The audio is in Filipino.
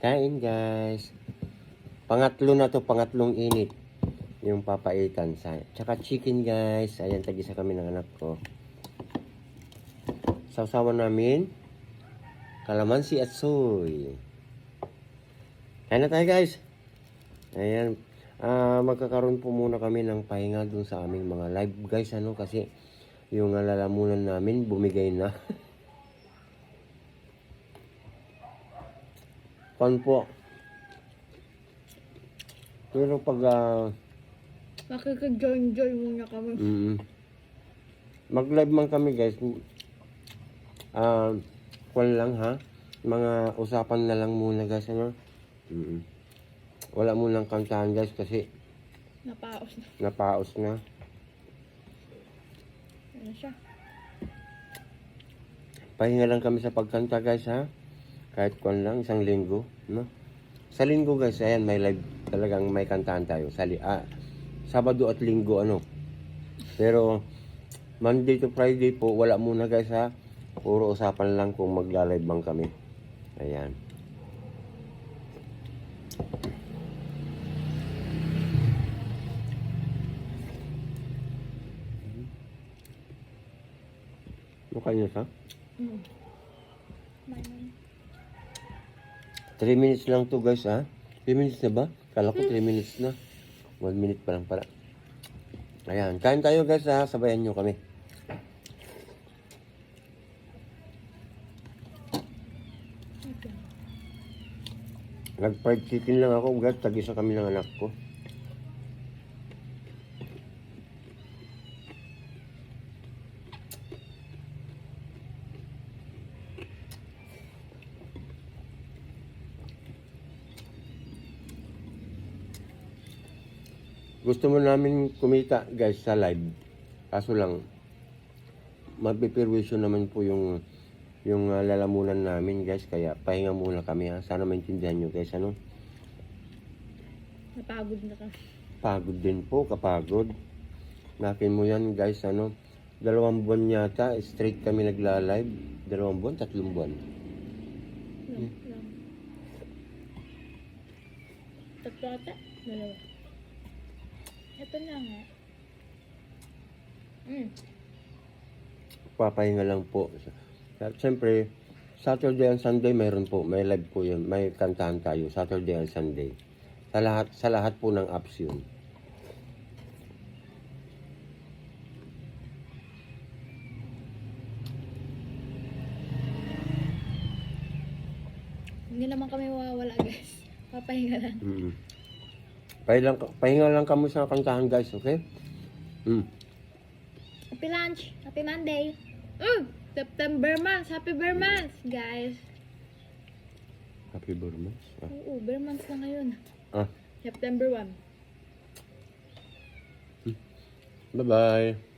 Kain guys. Pangatlo na to, pangatlong init. Yung papaitan. Tsaka chicken guys. Ayan, tag-isa kami ng anak ko. Sausawan namin. Kalamansi at soy. Kain na tayo guys. Ayan. Magkakaroon po muna kami ng pahinga dun sa aming mga live guys. Kasi yung lalamunan namin bumigay na. Pan po. Pero pag makikig-join muna kami. Mag-live man kami guys. Kwan lang ha. Mga usapan na lang muna guys. Wala munang kantahan guys kasi napaos na. Ano siya? Pahinga lang kami sa pagkanta guys ha. Kahit kwan lang, isang linggo. No? Sa linggo guys, ayan, may live. Talagang may kantahan tayo. Sabado at linggo Pero Monday to Friday po, wala muna guys ha. Puro usapan lang kung magla-live bang kami. Ayan. Mukha niyo sa? 3 minutes lang to guys ha. 3 minutes na ba? Kala ko 3 minutes na. 1 minute pa lang pala. Ayan. Kain tayo guys ha. Sabayan nyo kami. Nag-fried chicken lang ako guys. Tag-isa kami ng anak ko. Gusto mo namin kumita guys sa live. Kaso lang, mapipirwisyo naman po yung lalamunan namin guys. Kaya pahinga muna kami ha. Sana maintindihan nyo guys. Napagod na ka. Pagod din po, kapagod. Nakin mo yan guys. 2 buwan yata. Straight kami nagla-live. 2 buwan, 3 buwan. Lang. Tatlo ata? 2. Ito na nga. Papahinga lang po. Siyempre, Saturday and Sunday mayroon po. May live po yun. May kantahan tayo. Saturday and Sunday. Sa lahat po ng apps yun. Hindi naman kami mawawala guys. Papahinga lang. Pahinga lang kami sa kantahan guys, okay? Happy lunch! Happy Monday! September month! Happy Bear month, guys! Happy Burmas? Oo, Bear month na ngayon. Ah. September 1. Bye-bye!